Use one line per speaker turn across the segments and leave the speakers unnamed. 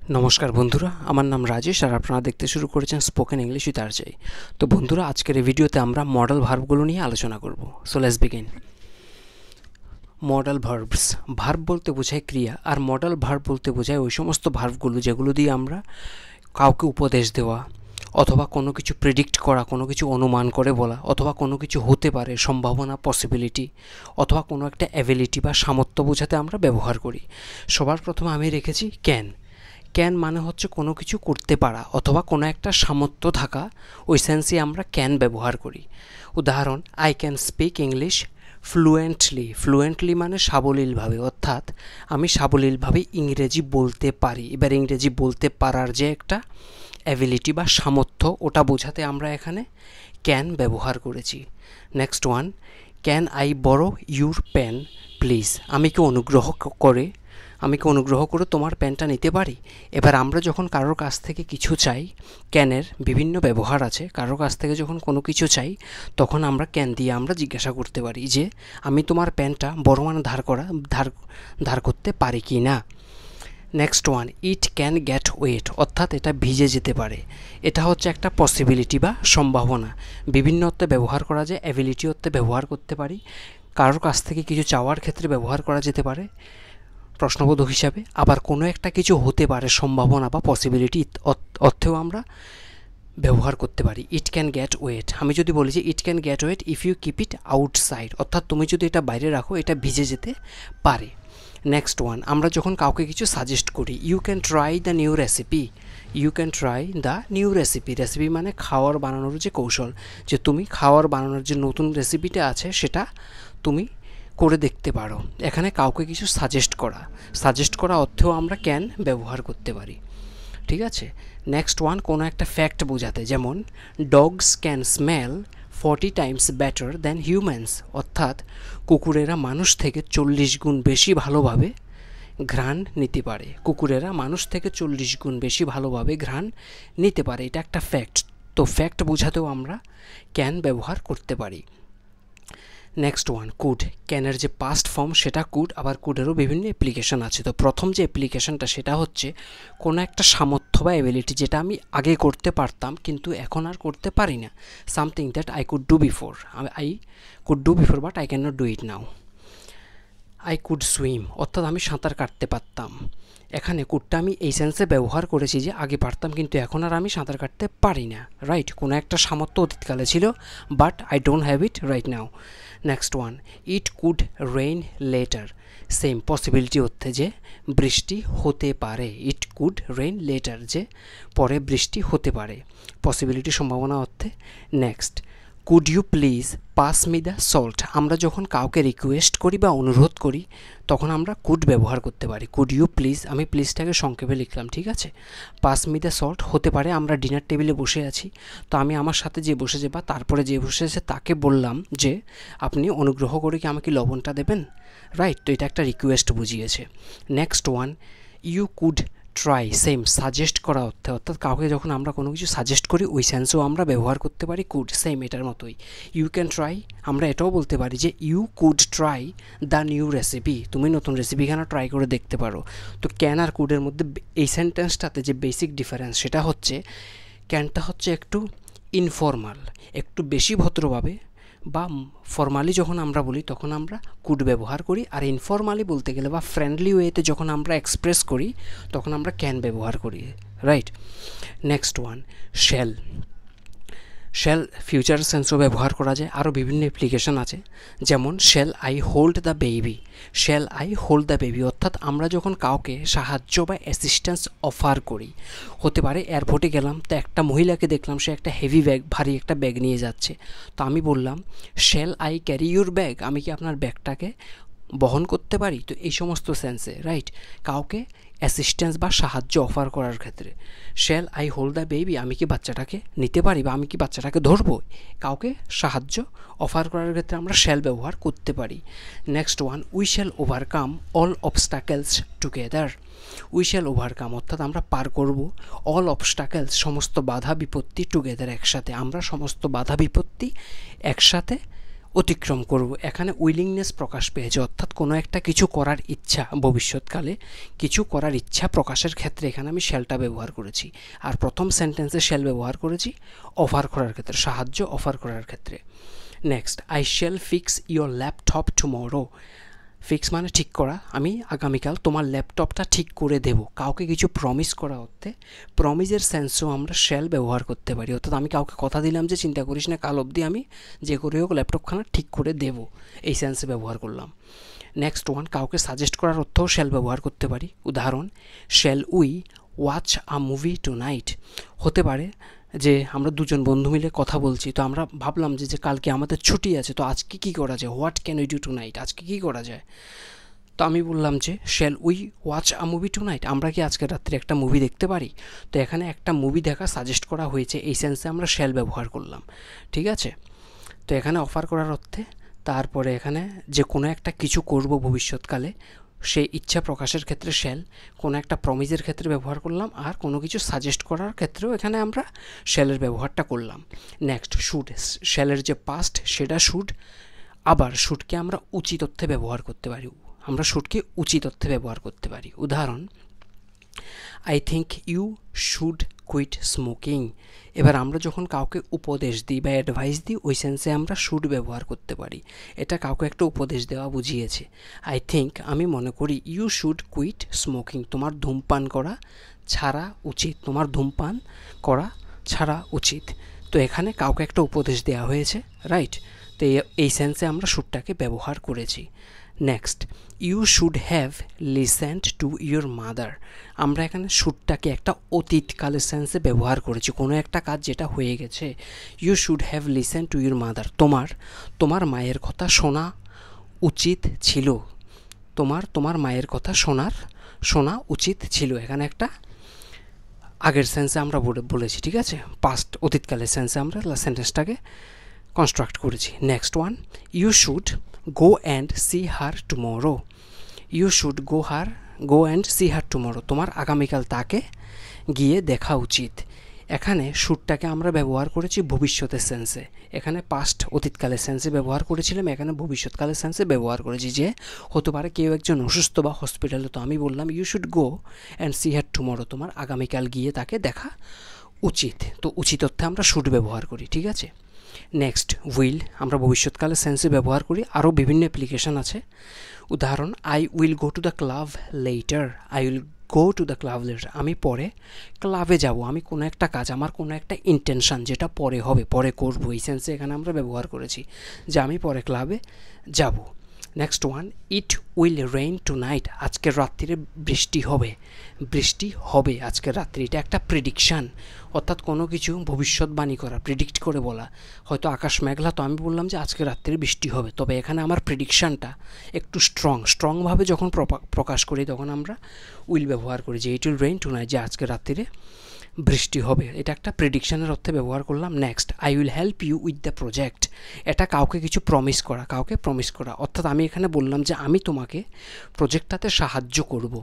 নমস্কার বন্ধুরা, আমার নাম রাজেশ আর আপনারা দেখতে শুরু করেছেন স্পোকেন ইংলিশ উইথ আরজে। তো বন্ধুরা, আজকের এই ভিডিওতে আমরা মডেল ভার্বগুলো নিয়ে আলোচনা করব। So let's begin. Model verbs, verb বলতে বোঝায় ক্রিয়া, আর মডেল ভার্ব বলতে বোঝায় ওই সমস্ত ভার্বগুলো যেগুলো দিয়ে আমরা কাউকে উপদেশ দেওয়া, অথবা কোনো কিছু প্রেডিক্ট করা, কোনো কিছু অনুমান করে বলা, অথবা কোনো কিছু হতে পারে সম্ভাবনা, পসিবিলিটি, অথবা কোনো একটা অ্যাবিলিটি বা সামর্থ্য বোঝাতে আমরা ব্যবহার করি। সবার প্রথমে আমি রেখেছি ক্যান। ক্যান মানে হচ্ছে কোনো কিছু করতে পারা অথবা কোনো একটা সামর্থ্য থাকা, ওই সেন্সে আমরা ক্যান ব্যবহার করি। উদাহরণ, I can speak English fluently. Fluently মানে সাবলীলভাবে, অর্থাৎ আমি সাবলীলভাবে ইংরেজি বলতে পারি। এবার ইংরেজি বলতে পারার যে একটা অ্যাবিলিটি বা সামর্থ্য, ওটা বোঝাতে আমরা এখানে ক্যান ব্যবহার করেছি। Next one, can I borrow your pen please. আমি কি অনুগ্রহ করে তোমার পেনটা নিতে পারি? এবার আমরা যখন কারোর কাছ থেকে কিছু চাই, ক্যানের বিভিন্ন ব্যবহার আছে। কারোর কাছ থেকে যখন কোনো কিছু চাই, তখন আমরা ক্যান দিয়ে আমরা জিজ্ঞাসা করতে পারি যে আমি তোমার পেনটা বড় মানে ধার করতে পারি কি না। Next one, it can get wet, অর্থাৎ এটা ভিজে যেতে পারে। এটা হচ্ছে একটা পসিবিলিটি বা সম্ভাবনা। বিভিন্ন অর্থে ব্যবহার করা যায়। অ্যাবিলিটি অর্থে ব্যবহার করতে পারি, কারোর কাছ থেকে কিছু চাওয়ার ক্ষেত্রে ব্যবহার করা যেতে পারে প্রশ্নবোধক হিসাবে। আবার কোনো একটা কিছু হতে পারে সম্ভাবনা বা পসিবিলিটি অর্থেও আমরা ব্যবহার করতে পারি। ইট ক্যান গেট ওয়েট, আমি যদি বলি যে it can get wet if you keep it outside, অর্থাৎ তুমি যদি এটা বাইরে রাখো এটা ভিজে যেতে পারে। নেক্সট ওয়ান, আমরা যখন কাউকে কিছু সাজেস্ট করি, you can try the new recipe. You can try the new recipe. Recipe মানে খাওয়ার বানানোর যে কৌশল, যে তুমি খাওয়ার বানানোর যে নতুন রেসিপিটা আছে সেটা তুমি করে দেখতে পারো। এখানে কাউকে কিছু সাজেস্ট করা অর্থেও আমরা ক্যান ব্যবহার করতে পারি। ঠিক আছে। নেক্সট ওয়ান, কোনো একটা ফ্যাক্ট বোঝাতে, যেমন dogs can smell 40 Times better than humans, অর্থাৎ কুকুরেরা মানুষ থেকে 40 গুণ বেশি ভালোভাবে ঘ্রাণ নিতে পারে। কুকুরেরা মানুষ থেকে 40 গুণ বেশি ভালোভাবে ঘ্রাণ নিতে পারে, এটা একটা ফ্যাক্ট। তো ফ্যাক্ট বোঝাতেও আমরা ক্যান ব্যবহার করতে পারি। Next one, could. ক্যানের যে পাস্ট ফর্ম সেটা কুড, আবার কুডেরও বিভিন্ন অ্যাপ্লিকেশন আছে। তো প্রথম যে অ্যাপ্লিকেশনটা সেটা হচ্ছে কোনো একটা সামর্থ্য বা অ্যাবিলিটি যেটা আমি আগে করতে পারতাম কিন্তু এখন আর করতে পারি না। Something that I could do before, but I can not do it now. I could swim, অর্থাৎ আমি সাঁতার কাটতে পারতাম। এখানে কুডটা আমি এই সেন্সে ব্যবহার করেছি যে আগে পারতাম কিন্তু এখন আর আমি সাঁতার কাটতে পারি না। রাইট, কোনো একটা সামর্থ্য অতীতকালে ছিল, but I don't have it right now. Next one, it could rain letter. Same possibility অর্থে যে বৃষ্টি হতে পারে। ইট কুড রেইন লেটার, যে পরে বৃষ্টি হতে পারে, পসিবিলিটি সম্ভাবনা অর্থে। Next, could you please pass me the salt. আমরা যখন কাউকে রিকোয়েস্ট করি বা অনুরোধ করি তখন আমরা কুড ব্যবহার করতে পারি। কুড ইউ প্লিজ, আমি প্লিজটাকে সংক্ষেপে লিখলাম, ঠিক আছে। পাস মি দ্য সল্ট হতে পারে আমরা ডিনার টেবিলে বসে আছি, তো আমি আমার সাথে যে বসেছে বা তারপরে যে বসেছে তাকে বললাম যে আপনি অনুগ্রহ করে কি আমাকে লবণটা দেবেন। রাইট, তো এটা একটা রিকোয়েস্ট বুঝিয়েছে। Next one, you could try. Same suggest করা অর্থে, অর্থাৎ কাউকে যখন আমরা কোনো কিছু সাজেস্ট করি ওই সেন্সেও আমরা ব্যবহার করতে পারি কুড। সেম এটার মতোই। ইউ ক্যান ট্রাই, আমরা এটাও বলতে পারি যে you could try the new recipe, তুমি নতুন রেসিপিখানা ট্রাই করে দেখতে পারো। তো ক্যান আর কুডের মধ্যে এই সেন্টেন্সটাতে যে বেসিক ডিফারেন্স সেটা হচ্ছে ক্যানটা হচ্ছে একটু ইনফর্মাল, একটু বেশি ভদ্রভাবে বা ফর্মালি যখন আমরা বলি তখন আমরা কুড ব্যবহার করি, আর ইনফর্মালি বলতে গেলে বা ফ্রেন্ডলি ওয়েতে যখন আমরা এক্সপ্রেস করি তখন আমরা ক্যান ব্যবহার করি। Right. Next one, shall. Shall future সেন্সও ব্যবহার করা যায়, আরও বিভিন্ন অ্যাপ্লিকেশন আছে। যেমন shall I hold the baby. Shall I hold the baby অর্থাৎ আমরা যখন কাউকে সাহায্য বা অ্যাসিস্ট্যান্স অফার করি, হতে পারে এয়ারপোর্টে গেলাম তো একটা মহিলাকে দেখলাম সে একটা হেভি ব্যাগ, ভারী একটা ব্যাগ নিয়ে যাচ্ছে, তো আমি বললাম shall I carry your bag, আমি কি আপনার ব্যাগটাকে বহন করতে পারি। তো এই সমস্ত সেন্সে রাইট, কাউকে অ্যাসিস্ট্যান্স বা সাহায্য অফার করার ক্ষেত্রে। Shall I hold the baby, আমি কি বাচ্চাটাকে নিতে পারি বা আমি কি বাচ্চাটাকে ধরবো। কাউকে সাহায্য অফার করার ক্ষেত্রে আমরা শ্যাল ব্যবহার করতে পারি। Next one, we shall overcome all obstacles together. We shall overcome অর্থাৎ আমরা পার করব অল অবস্টাকেলস, সমস্ত বাধা বিপত্তি টুগেদার একসাথে, আমরা সমস্ত বাধা বিপত্তি একসাথে অতিক্রম করব। এখানে উইলিংনেস প্রকাশ পেয়েছে, অর্থাৎ কোনো একটা কিছু করার ইচ্ছা, ভবিষ্যৎকালে কিছু করার ইচ্ছা প্রকাশের ক্ষেত্রে এখানে আমি শ্যালটা ব্যবহার করেছি। আর প্রথম সেন্টেন্সে শ্যাল ব্যবহার করেছি অফার করার ক্ষেত্রে, সাহায্য অফার করার ক্ষেত্রে। Next, I shall fix your laptop tomorrow. Fix মানে ঠিক করা, আমি আগামীকাল তোমার ল্যাপটপটা ঠিক করে দেব। কাউকে কিছু প্রমিস করা অর্থে প্রমিসের সেন্সও আমরা শ্যাল ব্যবহার করতে পারি, অর্থাৎ আমি কাউকে কথা দিলাম যে চিন্তা করিস না, কাল অবধি আমি যে করে হোক ল্যাপটপখানা ঠিক করে দেব, এই সেন্সে ব্যবহার করলাম। নেক্সট ওয়ান, কাউকে সাজেস্ট করার অর্থেও শ্যাল ব্যবহার করতে পারি। উদাহরণ, shall we watch a movie tonight. হতে পারে যে আমরা দুজন বন্ধু মিলে কথা বলছি, তো আমরা ভাবলাম যে কালকে আমাদের ছুটি আছে, তো আজকে কী করা যায়, what can we do tonight, আজকে কী করা যায়। তো আমি বললাম যে shall we watch a movie tonight, আমরা কি আজকে রাত্রে একটা মুভি দেখতে পারি। তো এখানে একটা মুভি দেখা সাজেস্ট করা হয়েছে, এই সেন্সে আমরা শ্যাল ব্যবহার করলাম, ঠিক আছে। তো এখানে অফার করার অর্থে, তারপরে এখানে যে কোনো একটা কিছু করব ভবিষ্যৎকালে, সেই ইচ্ছা প্রকাশের ক্ষেত্রে শ্যাল, কোনো একটা প্রমিসের ক্ষেত্রে ব্যবহার করলাম, আর কোনো কিছু সাজেস্ট করার ক্ষেত্রেও এখানে আমরা শ্যালের ব্যবহারটা করলাম। নেক্সট, শুড, শ্যালের যে পাস্ট সেটা শুড, আবার শুডকে আমরা উচিত অর্থে ব্যবহার করতে পারি, আমরা শুডকে উচিত অর্থে ব্যবহার করতে পারি। উদাহরণ, I think you should quit smoking. এবার আমরা যখন কাউকে উপদেশ দিই বা অ্যাডভাইস দিই, ওই সেন্সে আমরা শুড ব্যবহার করতে পারি, এটা কাউকে একটা উপদেশ দেওয়া বুঝিয়েছে। আই থিঙ্ক, আমি মনে করি, ইউ শুড কুইট স্মোকিং, তোমার ধূমপান করা ছাড়া উচিত, তোমার ধূমপান করা ছাড়া উচিত। তো এখানে কাউকে একটা উপদেশ দেওয়া হয়েছে, রাইট। তো এই সেন্সে আমরা শুডটাকে ব্যবহার করেছি। Next, you should have listened to your mother. আমরা এখানে শুডটাকে একটা অতীতকালের সেন্সে ব্যবহার করেছি, কোনো একটা কাজ যেটা হয়ে গেছে। You should have listened to your mother, তোমার মায়ের কথা শোনা উচিত ছিল, তোমার মায়ের কথা শোনা উচিত ছিল। এখানে একটা আগের সেন্সে আমরা বলেছি, ঠিক আছে, পাস্ট অতীতকালের সেন্সে আমরা সেন্টেন্সটাকে কনস্ট্রাক্ট করেছি। Next one, you should go and see her tomorrow. You should go and see her tomorrow, তোমার আগামীকাল তাকে গিয়ে দেখা উচিত। এখানে শুডটাকে আমরা ব্যবহার করেছি ভবিষ্যতের সেন্সে, এখানে পাস্ট অতীতকালের সেন্সে ব্যবহার করেছিলাম, এখানে ভবিষ্যৎকালের সেন্সে ব্যবহার করেছি। যে হতে পারে কেউ একজন অসুস্থ বা হসপিটালে, তো আমি বললাম you should go and see her tomorrow, তোমার আগামীকাল গিয়ে তাকে দেখা উচিত। তো উচিত অর্থে আমরা শুড ব্যবহার করি, ঠিক আছে। নেক্সট, উইল আমরা ভবিষ্যৎকালের সেন্সে ব্যবহার করি, আরও বিভিন্ন অ্যাপ্লিকেশান আছে। উদাহরণ, I will go to the club letter. I will go to the club letter, আমি পরে ক্লাবে যাব, আমি কোনো একটা কাজ, আমার কোনো একটা ইন্টেনশান যেটা পরে হবে, পরে করবো, এই সেন্সে এখানে আমরা ব্যবহার করেছি যে আমি পরে ক্লাবে যাব। Next one, it will rain tonight. আজকের রাত্রিরে বৃষ্টি হবে আজকের রাত্রি, এটা একটা প্রেডিকশান, অর্থাৎ কোনো কিছু ভবিষ্যৎবাণী করা, প্রেডিক্ট করে বলা। হয়তো আকাশ মেঘলা, তো আমি বললাম যে আজকের রাত্রিরে বৃষ্টি হবে, তবে এখানে আমার প্রেডিকশানটা একটু স্ট্রংভাবে যখন প্রকাশ করি, তখন আমরা উইল ব্যবহার করি, যে it will rain tonight, যে আজকের রাত্রিরে বৃষ্টি হবে, এটা একটা প্রেডিকশানের অর্থে ব্যবহার করলাম। Next, I will help you with the project. এটা কাউকে কিছু প্রমিস করা, অর্থাৎ আমি এখানে বললাম যে আমি তোমাকে প্রজেক্টটাতে সাহায্য করব।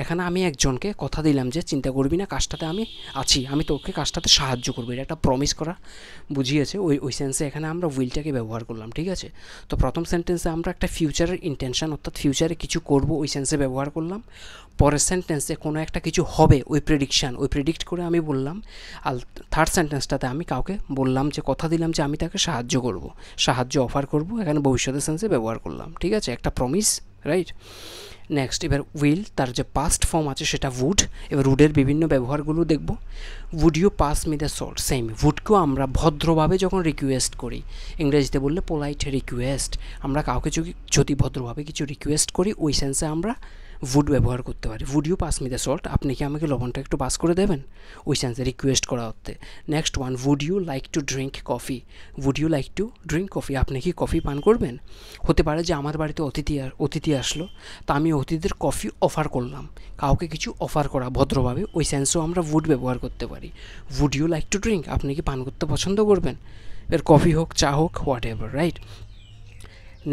এখানে আমি একজনকে কথা দিলাম যে চিন্তা করবি না, কাজটাতে আমি আছি, আমি তোকে কাজটাতে সাহায্য করবো, এটা একটা প্রমিস করা বুঝিয়েছে, ওই সেন্সে এখানে আমরা উইলটাকে ব্যবহার করলাম, ঠিক আছে। তো প্রথম সেন্টেন্সে আমরা একটা ফিউচারের ইন্টেনশন, অর্থাৎ ফিউচারে কিছু করব, ওই সেন্সে ব্যবহার করলাম। পরের সেন্টেন্সে কোনো একটা কিছু হবে, ওই প্রেডিক্ট করে আমি বললাম। আর থার্ড সেন্টেন্সটাতে আমি কাউকে বললাম যে কথা দিলাম যে আমি তাকে সাহায্য অফার করব, এখানে ভবিষ্যতের সেন্সে ব্যবহার করলাম, ঠিক আছে, একটা প্রমিস, রাইট। নেক্সট, এবার উইল তার যে পাস্ট ফর্ম আছে সেটা উড। এবার উডের বিভিন্ন ব্যবহারগুলো দেখব। Would you pass me the salt, same, উডকেও আমরা ভদ্রভাবে যখন রিকোয়েস্ট করি, ইংরেজিতে বললে পোলাইট রিকোয়েস্ট, আমরা কাউকে যদি ভদ্রভাবে কিছু রিকোয়েস্ট করি, ওই সেন্সে আমরা উড ব্যবহার করতে পারি। Would you pass me the salt, আপনি কি আমাকে লবণটা একটু পাস করে দেবেন, ওই সেন্সে রিকোয়েস্ট করা হতে। Next one, would you like to drink coffee, আপনি কি কফি পান করবেন। হতে পারে যে আমার বাড়িতে অতিথি আসলো, তা আমি অতিথিদের কফি অফার করলাম, কাউকে কিছু অফার করা ভদ্রভাবে, ওই সেন্সেও আমরা উড ব্যবহার করতে পারি। Would you like to drink, আপনি কি পান করতে পছন্দ করবেন, এর কফি হোক, চা হোক, what ever, right.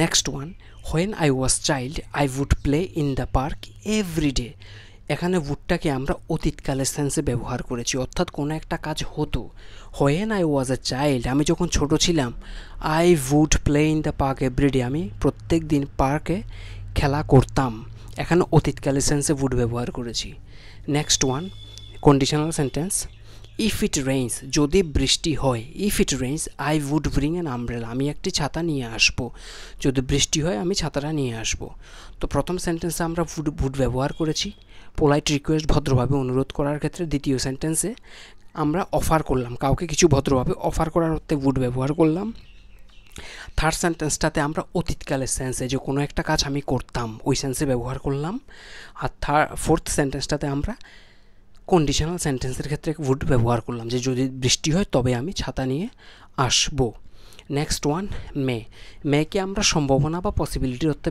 Next one, when I was child I would play in the park every day. এখানে উডটাকে আমরা অতীতকালের সেন্সে ব্যবহার করেছি, অর্থাৎ কোনো একটা কাজ হতো, হয় না আই ওয়াজ এ চাইল্ড, আমি যখন ছোট ছিলাম, I would play in the park everyday, আমি প্রত্যেক দিন পার্কে খেলা করতাম, এখানে অতীতকালের সেন্সে উড ব্যবহার করেছি। Next one, conditional sentence, if it rains, যদি বৃষ্টি হয়, if it rains I would bring an umbrella, আমি একটি ছাতা নিয়ে আসবো, যদি বৃষ্টি হয় আমি ছাতাটা নিয়ে আসবো। তো প্রথম সেন্টেন্সে আমরা উড ব্যবহার করেছি পোলাইট রিকোয়েস্ট, ভদ্রভাবে অনুরোধ করার ক্ষেত্রে। দ্বিতীয় সেন্টেন্সে আমরা অফার করলাম, কাউকে কিছু ভদ্রভাবে অফার করার অর্থে উড ব্যবহার করলাম। থার্ড সেন্টেন্সটাতে আমরা অতীতকালের সেন্সে, যে কোনো একটা কাজ আমি করতাম ওই সেন্সে ব্যবহার করলাম। আর ফোর্থ সেন্টেন্সটাতে আমরা কন্ডিশনাল সেন্টেন্সের ক্ষেত্রে উড ব্যবহার করলাম, যে যদি বৃষ্টি হয় তবে আমি ছাতা নিয়ে আসবো। নেক্সট ওয়ান, মেকে আমরা সম্ভাবনা বা পসিবিলিটির অর্থে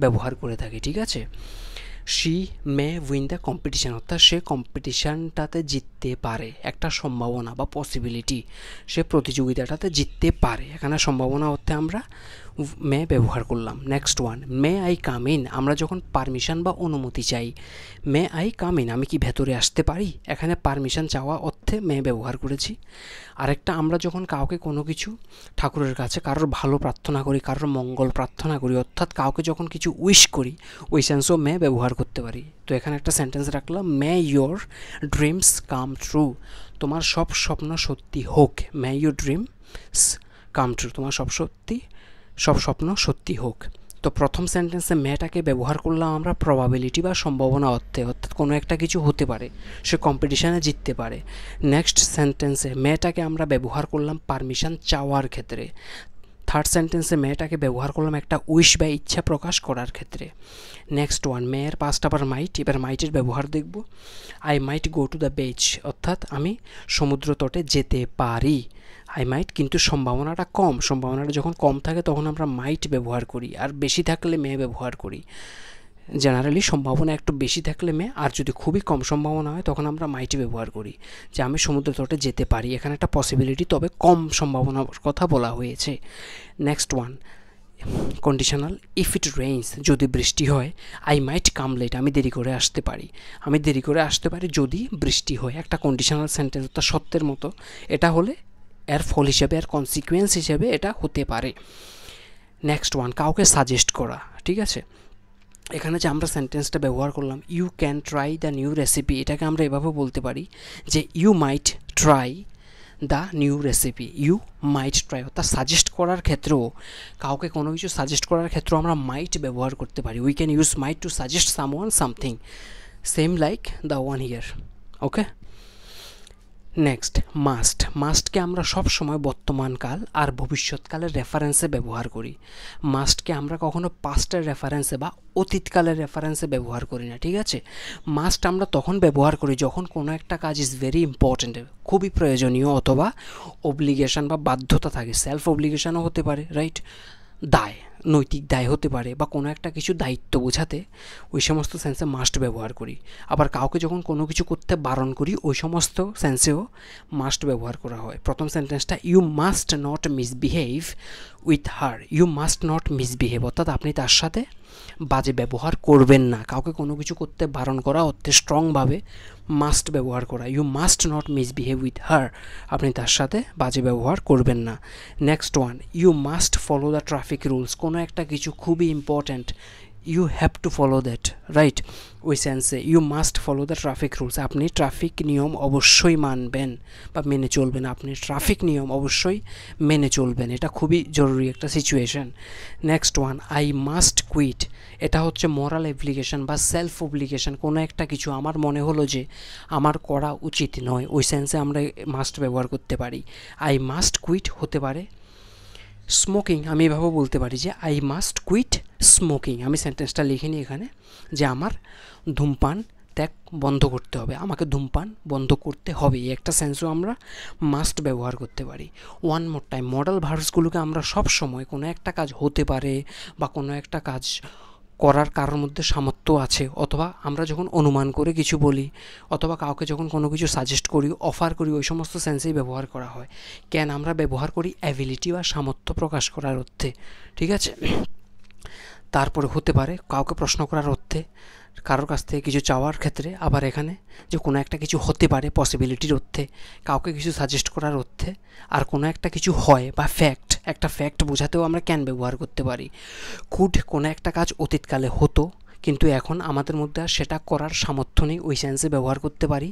ব্যবহার করে থাকি, ঠিক আছে। She may win the competition, অর্থাৎ সে কম্পিটিশানটাতে জিততে পারে, একটা সম্ভাবনা বা পসিবিলিটি, সে প্রতিযোগিতাটাতে জিততে পারে, এখানে সম্ভাবনা অর্থে আমরা মে ব্যবহার করলাম। Next one, may I come in, আমরা যখন পারমিশন বা অনুমতি চাই, মে আই কাম ইন, আমি কি ভেতরে আসতে পারি, এখানে পারমিশন চাওয়া অর্থে মে ব্যবহার করেছি। আরেকটা, আমরা যখন কাউকে কোনো কিছু ঠাকুরের কাছে কারোর ভালো প্রার্থনা করি, কারোর মঙ্গল প্রার্থনা করি, অর্থাৎ কাউকে যখন কিছু উইশ করি, ওই সেন্সও মে ব্যবহার করতে পারি। তো এখানে একটা সেন্টেন্স রাখলাম, মে ইয়োর ড্রিমস কাম ট্রু, তোমার সব স্বপ্ন সত্যি হোক, মে ইয়োর ড্রিমস কাম ট্রু, তোমার সব স্বপ্ন সত্যি হোক। তো প্রথম সেন্টেন্সে মেটাকে ব্যবহার করলাম আমরা প্রবাবিলিটি বা সম্ভাবনা অর্থে, অর্থাৎ কোনো একটা কিছু হতে পারে, সে কম্পিটিশানে জিততে পারে। নেক্সট সেন্টেন্সে মেটাকে আমরা ব্যবহার করলাম পারমিশন চাওয়ার ক্ষেত্রে। থার্ড সেন্টেন্সে মেটাকে ব্যবহার করলাম একটা উইশ বা ইচ্ছা প্রকাশ করার ক্ষেত্রে। নেক্সট ওয়ান, মেয়ের পাস্ট আবার মাইট, এবার মাইটের ব্যবহার দেখব। I might go to the beach, অর্থাৎ আমি সমুদ্র তটে যেতে পারি, আই মাইট, কিন্তু সম্ভাবনাটা কম, সম্ভাবনাটা যখন কম থাকে তখন আমরা মাইট ব্যবহার করি, আর বেশি থাকলে মে ব্যবহার করি। জেনারেলি সম্ভাবনা একটু বেশি থাকলে মে, আর যদি খুবই কম সম্ভাবনা হয় তখন আমরা মাইট ব্যবহার করি, যে আমি সমুদ্র তটে যেতে পারি, এখানে একটা পসিবিলিটি তবে কম সম্ভাবনার কথা বলা হয়েছে। Next one, conditional, if it rains, যদি বৃষ্টি হয়, আই মাইট কাম লেট, আমি দেরি করে আসতে পারি, আমি দেরি করে আসতে পারি যদি বৃষ্টি হয়, একটা কন্ডিশনাল সেন্টেন্স, অর্থাৎ সত্যের মতো, এটা হলে এর ফল হিসেবে, এর কনসিকুয়েন্স হিসেবে এটা হতে পারে। নেক্সট ওয়ান, কাউকে সাজেস্ট করা, ঠিক আছে। এখানে যে আমরা সেন্টেন্সটা ব্যবহার করলাম, you can try the new recipe, এটাকে আমরা এভাবে বলতে পারি যে you might try the new recipe, you might try, অর্থাৎ সাজেস্ট করার ক্ষেত্রেও, কাউকে কোনো কিছু সাজেস্ট করার ক্ষেত্রেও আমরা মাইট ব্যবহার করতে পারি, we can use might to suggest someone something, same like the one here, okay. Next, মাস্টকে আমরা সব সময় বর্তমানকাল আর ভবিষ্যৎকালের রেফারেন্সে ব্যবহার করি, মাস্টকে আমরা কখনো পাস্টের রেফারেন্সে বা অতীতকালের রেফারেন্সে ব্যবহার করি না, ঠিক আছে। মাস্ট আমরা তখন ব্যবহার করি যখন কোনো একটা কাজ ইজ ভেরি ইম্পর্ট্যান্ট, খুবই প্রয়োজনীয়, অথবা অব্লিগেশন বা বাধ্যতা থাকে, সেলফ অব্লিগেশনও হতে পারে, রাইট, দায়, নৈতিক দায় হতে পারে, বা কোনো একটা কিছু দায়িত্ব বোঝাতে ওই সমস্ত সেন্সে মাস্ট ব্যবহার করি। আবার কাউকে যখন কোনো কিছু করতে বারণ করি ওই সমস্ত সেন্সেও মাস্ট ব্যবহার করা হয়। প্রথম সেন্টেন্সটা, you must not misbehave with her, you must not misbehave, অর্থাৎ আপনি তার সাথে বাজে ব্যবহার করবেন না, কাউকে কোনো কিছু করতে বারণ করা অর্থে স্ট্রংভাবে মাস্ট ব্যবহার করা, you must not misbehave with her, আপনি তার সাথে বাজে ব্যবহার করবেন না। Next one, you must follow the traffic rules, কোনো একটা কিছু খুবই important, you have to follow that, right, ওই সেন্সে you must follow the traffic rules, আপনি ট্রাফিক নিয়ম অবশ্যই মানবেন বা মেনে চলবেন, আপনি ট্রাফিক নিয়ম অবশ্যই মেনে চলবেন, এটা খুবই জরুরি একটা situation. Next one, I must quit, এটা হচ্ছে মোরাল অ্যাপ্লিকেশন বা সেলফ অব্লিগেশন, কোনো একটা কিছু আমার মনে হলো যে আমার করা উচিত নয়, ওই সেন্সে আমরা মাস্ট ব্যবহার করতে পারি। আই মাস্ট কুইট হতে পারে স্মোকিং, আমি এভাবে বলতে পারি যে আই মাস্ট কুইট স্মোকিং, আমি সেন্টেন্সটা লিখে নিই এখানে, যে আমার ধূমপান ত্যাগ বন্ধ করতে হবে, আমাকে ধূমপান বন্ধ করতে হবে, এই একটা সেন্সও আমরা মাস্ট ব্যবহার করতে পারি। ওয়ান মোর টাইম, মডেল ভার্বসগুলোকে আমরা সব সময় কোনো একটা কাজ হতে পারে বা কোনো একটা কাজ করার কারোর মধ্যে সামর্থ্য আছে, অথবা আমরা যখন অনুমান করে কিছু বলি, অথবা কাউকে যখন কোনো কিছু সাজেস্ট করি, অফার করি, ওই সমস্ত সেন্সেই ব্যবহার করা হয়। কেন আমরা ব্যবহার করি অ্যাবিলিটি বা সামর্থ্য প্রকাশ করার অর্থে, ঠিক আছে। তারপরে হতে পারে কাউকে প্রশ্ন করার অর্থে, কারোর কাছ থেকে কিছু চাওয়ার ক্ষেত্রে, আবার এখানে যে কোনো একটা কিছু হতে পারে পসিবিলিটির অর্থে, কাউকে কিছু সাজেস্ট করার অর্থে, আর কোনো একটা কিছু হয় বা ফ্যাক্ট, একটা ফ্যাক্ট বোঝাতেও আমরা ক্যান ব্যবহার করতে পারি। কুড কোনো একটা কাজ অতীতকালে হতো কিন্তু এখন আমাদের মধ্যে আর সেটা করার সামর্থ্য নেই, ওই সেন্সে ব্যবহার করতে পারি।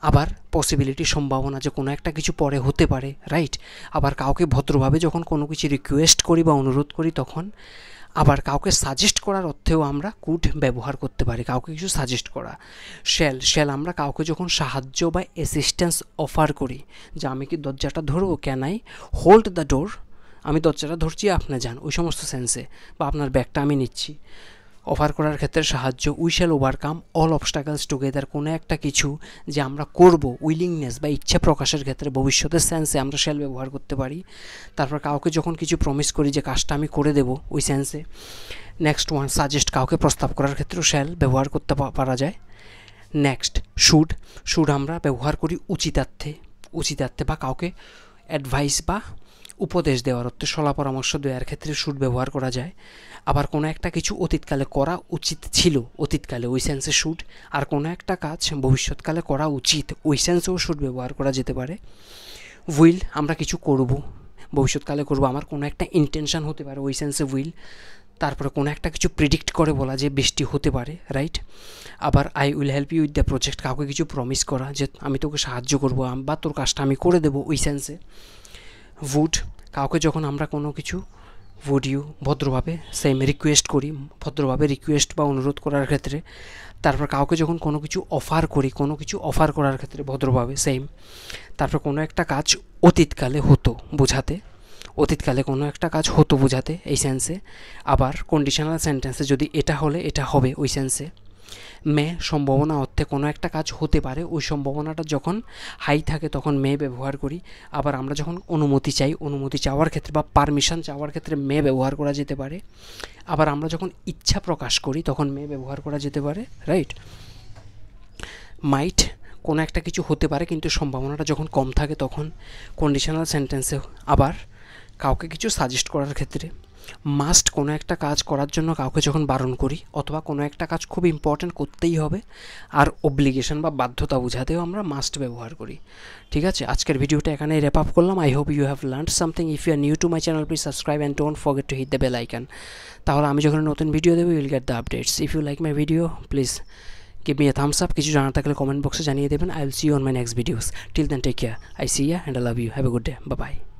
আবার পসিবিলিটি, সম্ভাবনা যে কোনো একটা কিছু পরে হতে পারে, রাইট। আবার কাউকে ভদ্রভাবে যখন কোনো কিছু রিকোয়েস্ট করি বা অনুরোধ করি তখন, আবার কাউকে সাজেস্ট করার অর্থেও আমরা কুড ব্যবহার করতে পারি, কাউকে কিছু সাজেস্ট করা। শ্যাল আমরা কাউকে যখন সাহায্য বা অ্যাসিস্ট্যান্স অফার করি, যে আমি কি দরজাটা ধরবো, can I hold the door, আমি দরজাটা ধরছি আপনি যান, ওই সমস্ত সেন্সে, বা আপনার ব্যাগটা আমি নিচ্ছি, অফার করার ক্ষেত্রে সাহায্য। We shall overcome all obstacles together, কোনো একটা কিছু যে আমরা করব, উইলিংনেস বা ইচ্ছা প্রকাশের ক্ষেত্রে ভবিষ্যতের সেন্সে আমরা শ্যাল ব্যবহার করতে পারি। তারপর কাউকে যখন কিছু প্রমিস করি যে কাজটা আমি করে দেব, ওই সেন্সে। নেক্সট ওয়ান, সাজেস্ট, কাউকে প্রস্তাব করার ক্ষেত্রেও শ্যাল ব্যবহার করতে পারা যায়। নেক্সট, শুড আমরা ব্যবহার করি উচিতার্থে বা কাউকে অ্যাডভাইস বা উপদেশ দেওয়ার অর্থে, সলা পরামর্শ দেওয়ার ক্ষেত্রে শুড ব্যবহার করা যায়। আবার কোনো একটা কিছু অতীতকালে করা উচিত ছিল, অতীতকালে, ওই সেন্সে শুড। আর কোনো একটা কাজ ভবিষ্যৎকালে করা উচিত, ওই সেন্সেও শুড ব্যবহার করা যেতে পারে। উইল, আমরা কিছু করব, ভবিষ্যৎকালে করব, আমার কোনো একটা ইন্টেনশন হতে পারে, ওই সেন্সে উইল। তারপরে কোনো একটা কিছু প্রেডিক্ট করে বলা যে বৃষ্টি হতে পারে, রাইট। আবার I will help you with the project, কাউকে কিছু প্রমিস করা যে আমি তোকে সাহায্য করবো বা তোর কাজটা আমি করে দেবো, ওই সেন্সে। উড, কাউকে যখন আমরা কোনো কিছু, উড ইউ ভদ্রভাবে সেম রিকোয়েস্ট করি, ভদ্রভাবে রিকোয়েস্ট বা অনুরোধ করার ক্ষেত্রে। তারপর কাউকে যখন কোনো কিছু অফার করি, কোনো কিছু অফার করার ক্ষেত্রে ভদ্রভাবে সেম। তারপর কোনো একটা কাজ অতীতকালে হতো বোঝাতে, অতীতকালে কোনো একটা কাজ হতো বোঝাতে, এই সেন্সে। আবার কন্ডিশনাল সেন্টেন্সে যদি এটা হলে এটা হবে, ওই সেন্সে। মে, সম্ভাবনা অর্থে কোনো একটা কাজ হতে পারে, ওই সম্ভাবনাটা যখন হাই থাকে তখন মে ব্যবহার করি। আবার আমরা যখন অনুমতি চাই, অনুমতি চাওয়ার ক্ষেত্রে বা পারমিশন চাওয়ার ক্ষেত্রে মে ব্যবহার করা যেতে পারে। আবার আমরা যখন ইচ্ছা প্রকাশ করি তখন মে ব্যবহার করা যেতে পারে, রাইট। মাইট, কোনো একটা কিছু হতে পারে কিন্তু সম্ভাবনাটা যখন কম থাকে তখন কন্ডিশনাল সেন্টেন্সে। আবার কাউকে কিছু সাজেস্ট করার ক্ষেত্রে। মাস্ট, কোনো একটা কাজ করার জন্য কাউকে যখন বারণ করি, অথবা কোনো একটা কাজ খুব ইম্পর্ট্যান্ট করতেই হবে। আর অব্লিগেশন বা বাধ্যতা বোঝাতেও আমরা মাস্ট ব্যবহার করি। ঠিক আছে, আজকের ভিডিওটা এখানেই র্যাপ আপ করলাম। I hope you have learn something. If you are new to my channel, please subscribe and don't forget to hit the bell icon. তাহলে আমি যখন নতুন ভিডিও দেবো, will get the updates. If you like my video, please give me a thumbs up. কিছু জানার থাকলে comment বক্সে জানিয়ে দেবেন। I will see you on my next videos. Till then, take care. I see ya and I love you. Have a good day. Bye bye.